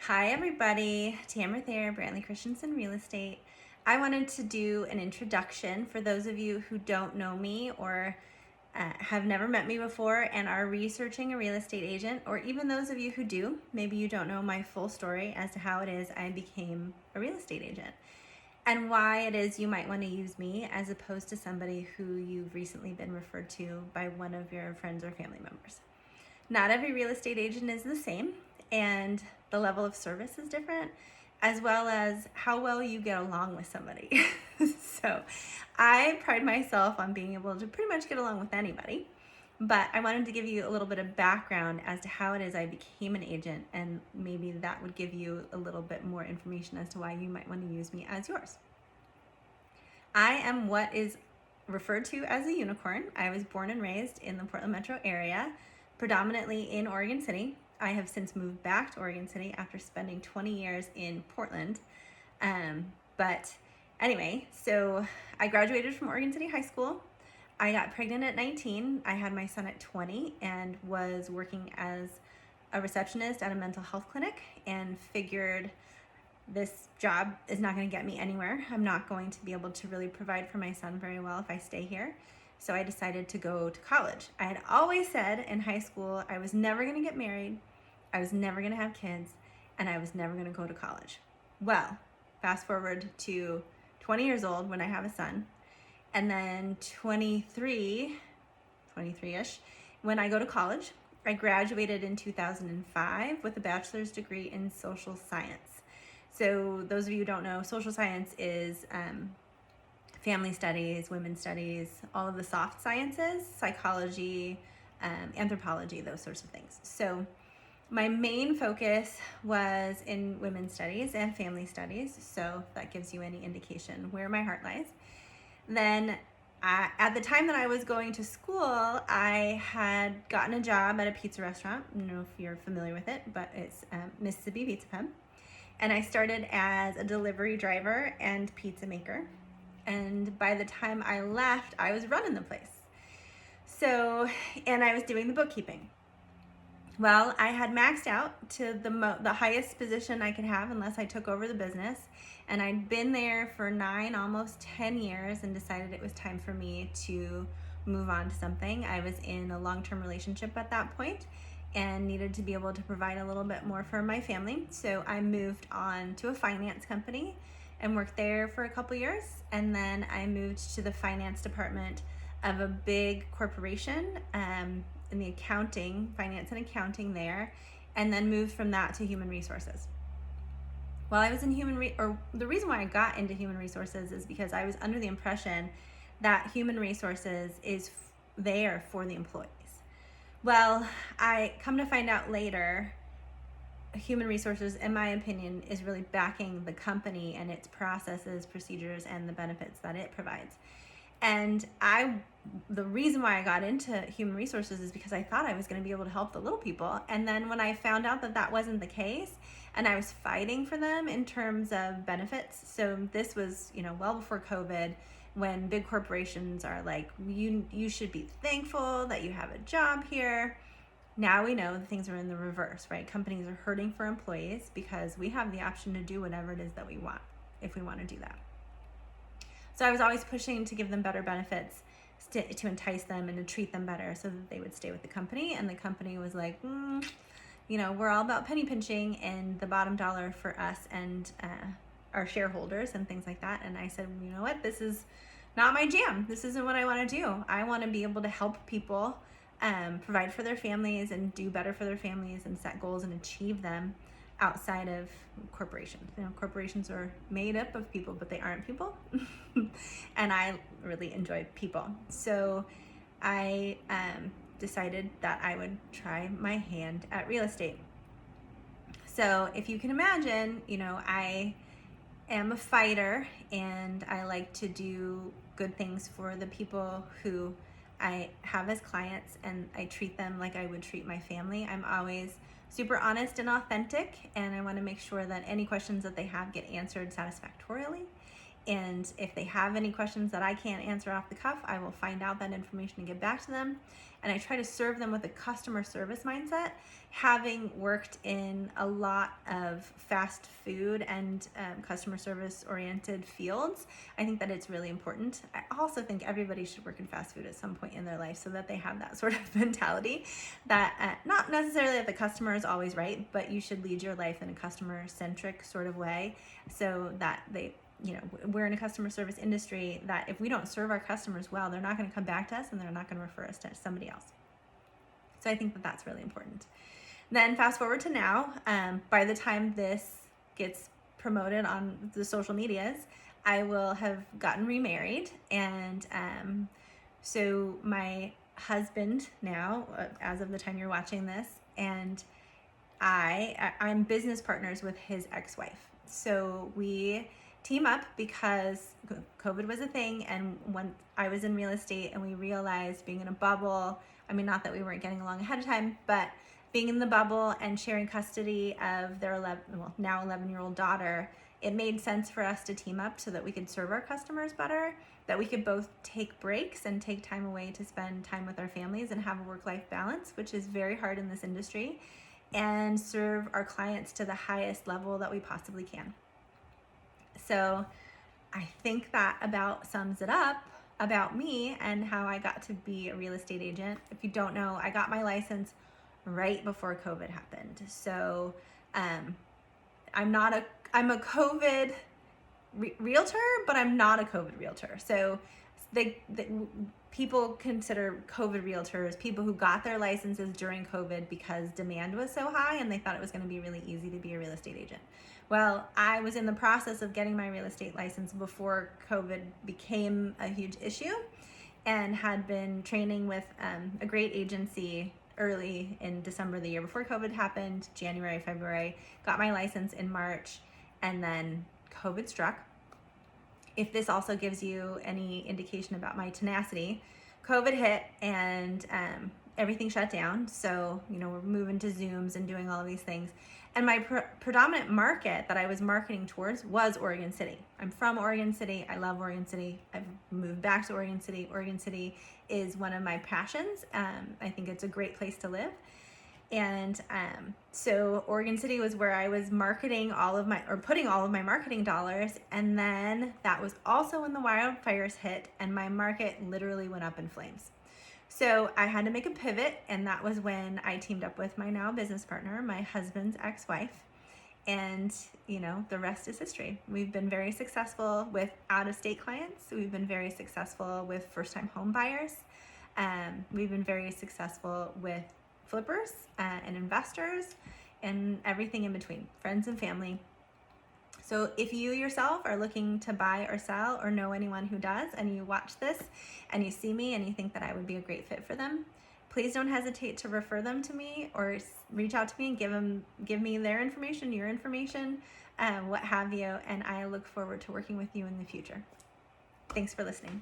Hi everybody, Tamara there, Brantley Christensen Real Estate. I wanted to do an introduction for those of you who don't know me or have never met me before and are researching a real estate agent, or even those of you who do. Maybe you don't know my full story as to how it is I became a real estate agent and why it is you might want to use me as opposed to somebody who you've recently been referred to by one of your friends or family members. Not every real estate agent is the same, and the level of service is different, as well as how well you get along with somebody. So I pride myself on being able to pretty much get along with anybody, but I wanted to give you a little bit of background as to how it is I became an agent, and maybe that would give you a little bit more information as to why you might want to use me as yours. I am what is referred to as a unicorn. I was born and raised in the Portland metro area, predominantly in Oregon City. I have since moved back to Oregon City after spending 20 years in Portland. But anyway, so I graduated from Oregon City High School. I got pregnant at 19. I had my son at 20 and was working as a receptionist at a mental health clinic and figured this job is not going to get me anywhere. I'm not going to be able to really provide for my son very well if I stay here. So I decided to go to college. I had always said in high school I was never going to get married, I was never going to have kids, and I was never going to go to college. Well, fast forward to 20 years old when I have a son, and then 23-ish when I go to college. I graduated in 2005 with a bachelor's degree in social science. So those of you who don't know, social science is family studies, women's studies, all of the soft sciences, psychology, anthropology, those sorts of things. So my main focus was in women's studies and family studies, so that gives you any indication where my heart lies. Then at the time that I was going to school, I had gotten a job at a pizza restaurant. I don't know if you're familiar with it, but it's Mississippi Pizza Pub. And I started as a delivery driver and pizza maker. And by the time I left, I was running the place. So, and I was doing the bookkeeping. Well, I had maxed out to the highest position I could have unless I took over the business. And I'd been there for 9, almost 10 years and decided it was time for me to move on to something. I was in a long-term relationship at that point and needed to be able to provide a little bit more for my family. So I moved on to a finance company and worked there for a couple years. And then I moved to the finance department of a big corporation in the finance and accounting there, and then moved from that to human resources. While I was in the reason why I got into human resources is because I was under the impression that human resources is there for the employees. Well, I come to find out later, human resources, in my opinion, is really backing the company and its processes, procedures, and the benefits that it provides. And the reason why I got into human resources is because I thought I was going to be able to help the little people. And then when I found out that that wasn't the case, and I was fighting for them in terms of benefits, so this was, well before COVID, when big corporations are like, you should be thankful that you have a job here. Now we know that things are in the reverse, right? Companies are hurting for employees because we have the option to do whatever it is that we want, if we want to do that. So I was always pushing to give them better benefits, to entice them and to treat them better so that they would stay with the company. And the company was like, we're all about penny pinching and the bottom dollar for us and our shareholders and things like that. And I said, you know what, this is not my jam. This isn't what I want to do. I want to be able to help people provide for their families and do better for their families and set goals and achieve them outside of corporations. Corporations are made up of people, but they aren't people. And I really enjoy people. So I decided that I would try my hand at real estate. So if you can imagine, I am a fighter and I like to do good things for the people who I have as clients, and I treat them like I would treat my family. I'm always super honest and authentic, and I want to make sure that any questions that they have get answered satisfactorily. And if they have any questions that I can't answer off the cuff, I will find out that information and get back to them. And I try to serve them with a customer service mindset. Having worked in a lot of fast food and customer service oriented fields, I think that it's really important. I also think everybody should work in fast food at some point in their life so that they have that sort of mentality that not necessarily that the customer is always right, but you should lead your life in a customer centric sort of way so that we're in a customer service industry that if we don't serve our customers well, they're not going to come back to us and they're not going to refer us to somebody else. So I think that that's really important. Then fast forward to now, by the time this gets promoted on the social medias, I will have gotten remarried. And so my husband now, as of the time you're watching this, and I'm business partners with his ex-wife. So we team up because COVID was a thing, and when I was in real estate and we realized being in a bubble, I mean, not that we weren't getting along ahead of time, but being in the bubble and sharing custody of their now 11-year-old daughter, it made sense for us to team up so that we could serve our customers better, that we could both take breaks and take time away to spend time with our families and have a work-life balance, which is very hard in this industry, and serve our clients to the highest level that we possibly can. So I think that about sums it up about me and how I got to be a real estate agent. If you don't know, I got my license right before COVID happened. So I'm a COVID realtor, but I'm not a COVID realtor. So people consider COVID realtors people who got their licenses during COVID because demand was so high and they thought it was going to be really easy to be a real estate agent. Well, I was in the process of getting my real estate license before COVID became a huge issue and had been training with a great agency early in December the year before COVID happened, January, February, got my license in March, and then COVID struck. If this also gives you any indication about my tenacity, COVID hit and everything shut down. So, we're moving to Zooms and doing all of these things. And my predominant market that I was marketing towards was Oregon City. I'm from Oregon City. I love Oregon City. I've moved back to Oregon City. Oregon City is one of my passions. I think it's a great place to live. And so Oregon City was where I was putting all of my marketing dollars. And then that was also when the wildfires hit and my market literally went up in flames. So I had to make a pivot, and that was when I teamed up with my now business partner, my husband's ex-wife, and the rest is history. We've been very successful with out-of-state clients. We've been very successful with first-time home buyers. We've been very successful with flippers and investors and everything in between, friends and family. So if you yourself are looking to buy or sell or know anyone who does, and you watch this and you see me and you think that I would be a great fit for them, please don't hesitate to refer them to me or reach out to me and give me their information, your information, what have you, and I look forward to working with you in the future. Thanks for listening.